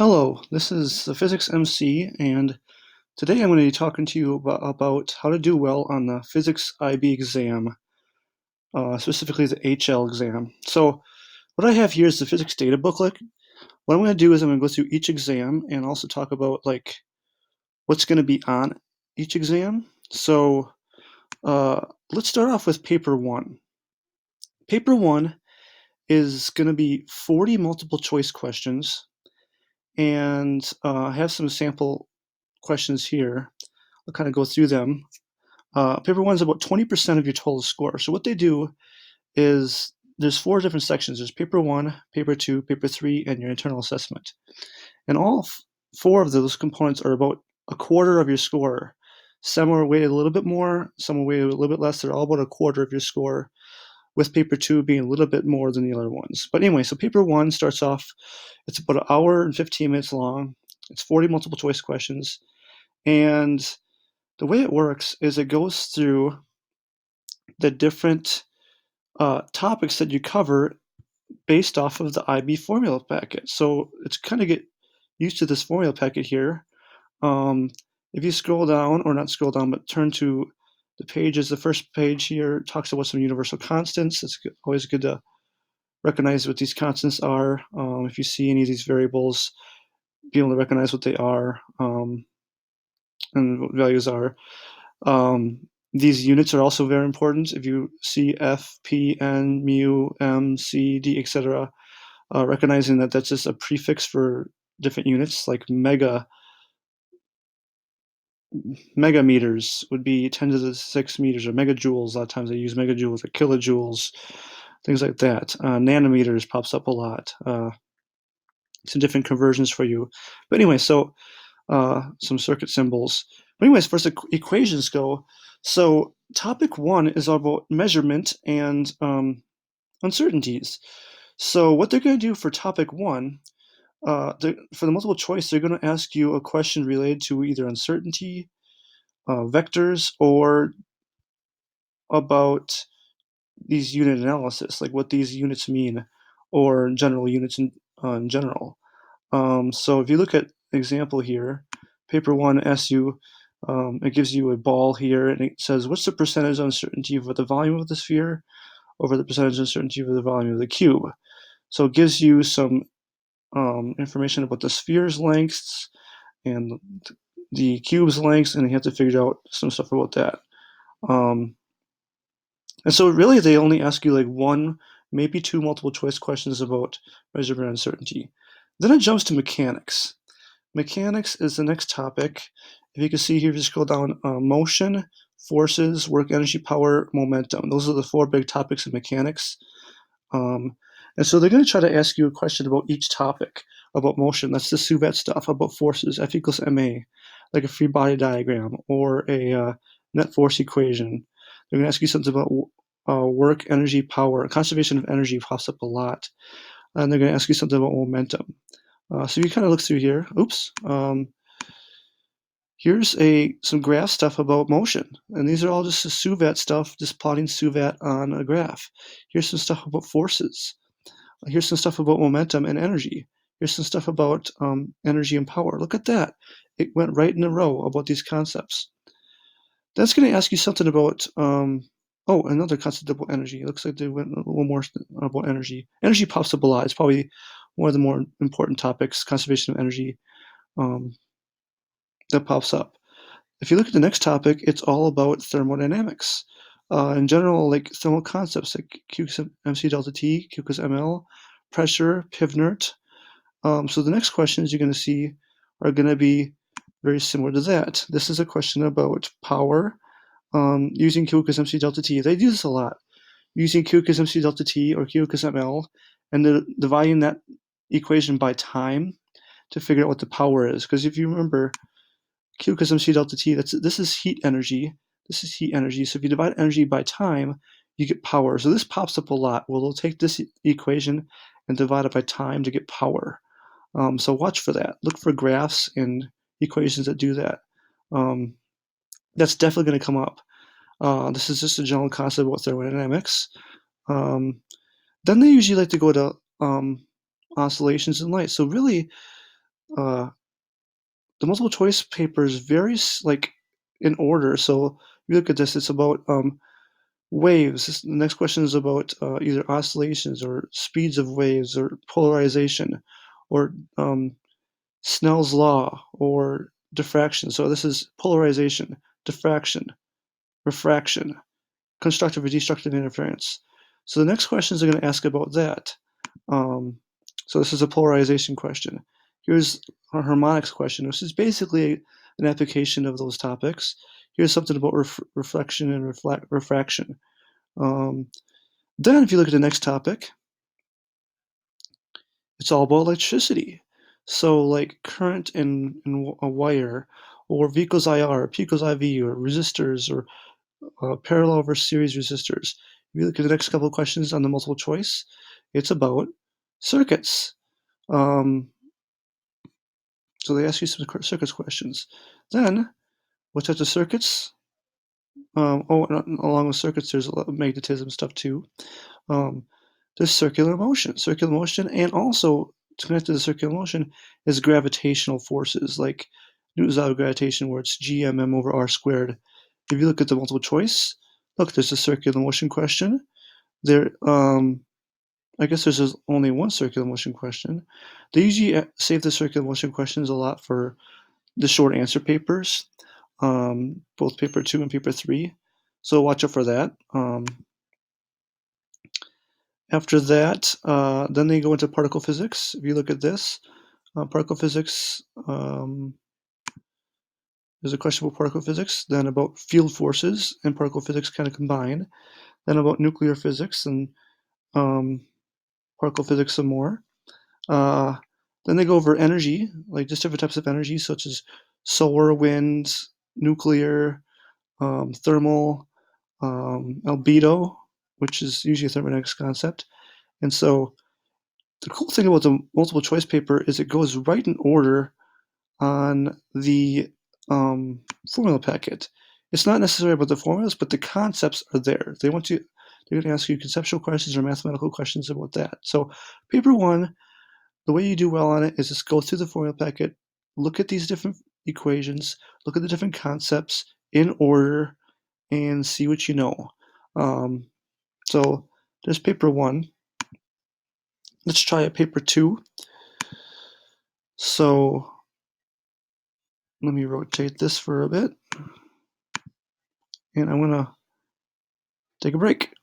Hello, this is the Physics MC, and today I'm going to be talking to you about how to do well on the Physics IB exam, specifically the HL exam. So, what I have here is the Physics data booklet. What I'm going to do is I'm going to go through each exam and also talk about what's going to be on each exam. So, let's start off with paper one. Paper one is going to be 40 multiple choice questions, and I have some sample questions here. I'll kind of go through them. Paper one is about 20% of your total score. So what they do is there's four different sections. There's paper one, paper two, paper three, and your internal assessment. And all four of those components are about a quarter of your score. Some are weighted a little bit more, some are weighted a little bit less. They're all about a quarter of your score, with paper two being a little bit more than the other ones. But anyway, so paper one starts off, it's about an hour and 15 minutes long. It's 40 multiple choice questions. And the way it works is it goes through the different topics that you cover based off of the IB formula packet. So it's kind of get used to this formula packet here. If you scroll down, or not scroll down, but turn to the pages, the first page here talks about some universal constants. It's always good to recognize what these constants are. If you see any of these variables, be able to recognize what they are and what values are. These units are also very important. If you see F, P, N, mu, M, C, D, etc., recognizing that that's just a prefix for different units, like megameters would be 10 to the 6 meters, or megajoules. A lot of times they use megajoules or kilojoules, things like that. Nanometers pops up a lot. Some different conversions for you. But anyway, so some circuit symbols. But anyways, first equations go. So topic one is all about measurement and uncertainties. So what they're going to do for topic one, for the multiple choice, they're going to ask you a question related to either uncertainty, vectors, or about these unit analysis, like what these units mean, or general units in general. So if you look at example here, paper one asks you, it gives you a ball here, and it says, what's the percentage uncertainty over the volume of the sphere over the percentage uncertainty over the volume of the cube? So it gives you some information about the sphere's lengths and the cube's lengths, and you have to figure out some stuff about that. And so really they only ask you like one, maybe two multiple choice questions about measurement uncertainty. Then it jumps to mechanics. Mechanics is the next topic. If you can see here, if you scroll down, motion, forces, work, energy, power, momentum. Those are the four big topics in mechanics. And so they're going to try to ask you a question about each topic. About motion, that's the SUVET stuff. About forces, F equals ma, like a free body diagram or a net force equation. They're going to ask you something about work, energy, power. Conservation of energy pops up a lot. And they're going to ask you something about momentum. So you kind of look through here. Oops. Here's some graph stuff about motion. And these are all just the SUVET stuff, just plotting SUVET on a graph. Here's some stuff about forces. Here's some stuff about momentum and energy. Here's some stuff about energy and power. Look at that. It went right in a row about these concepts. That's going to ask you something about, another concept about energy. It looks like they went a little more about energy. Energy pops up a lot. It's probably one of the more important topics, conservation of energy, that pops up. If you look at the next topic, it's all about thermodynamics. In general, like thermal concepts like Q equals mc delta T, Q equals ml, pressure, Pivnert. So the next questions you're going to see are going to be very similar to that. This is a question about power using Q equals mc delta T. They do this a lot. Using Q equals mc delta T or Q equals ml, and dividing that equation by time to figure out what the power is. Because if you remember, Q equals mc delta T, this is heat energy. This is heat energy. So if you divide energy by time, you get power. So this pops up a lot. Well, they'll take this equation and divide it by time to get power. So watch for that. Look for graphs and equations that do that. That's definitely going to come up. This is just a general concept about thermodynamics. Then they usually like to go to oscillations in light. So really, the multiple choice paper is very like in order. So if you look at this, it's about waves. The next question is about either oscillations or speeds of waves or polarization or Snell's law or diffraction. So this is polarization, diffraction, refraction, constructive or destructive interference. So the next questions are going to ask about that. Um, so this is a polarization question. Here's a harmonics question, which is basically an application of those topics. Here's something about reflection and refraction. Then if you look at the next topic, it's all about electricity. So like current in a wire, or V equals IR, P equals IV, or resistors, or parallel versus series resistors. If you look at the next couple of questions on the multiple choice, it's about circuits. Um, so they ask you some circuits questions. Then, what types of circuits? Along with circuits, there's a lot of magnetism stuff too. Um, there's circular motion. Circular motion, and also connected to the circular motion is gravitational forces, like Newton's law of gravitation, where it's g/m over r squared. If you look at the multiple choice, look, there's a circular motion question. There, I guess there's only one circular motion question. They usually save the circular motion questions a lot for the short answer papers, both paper 2 and paper 3. So watch out for that. After that, then they go into particle physics. If you look at this, particle physics, there's a question about particle physics, then about field forces and particle physics kind of combined, then about nuclear physics and particle physics some more. Then they go over energy, like just different types of energy, such as solar, wind, nuclear, thermal, albedo, which is usually a thermodynamics concept. And so the cool thing about the multiple choice paper is it goes right in order on the formula packet. It's not necessarily about the formulas, but the concepts are there. They're going to ask you conceptual questions or mathematical questions about that. So paper 1, the way you do well on it is just go through the formula packet, look at these different equations, look at the different concepts in order, and see what you know. So there's paper 1. Let's try it paper 2. So let me rotate this for a bit, and I'm gonna take a break.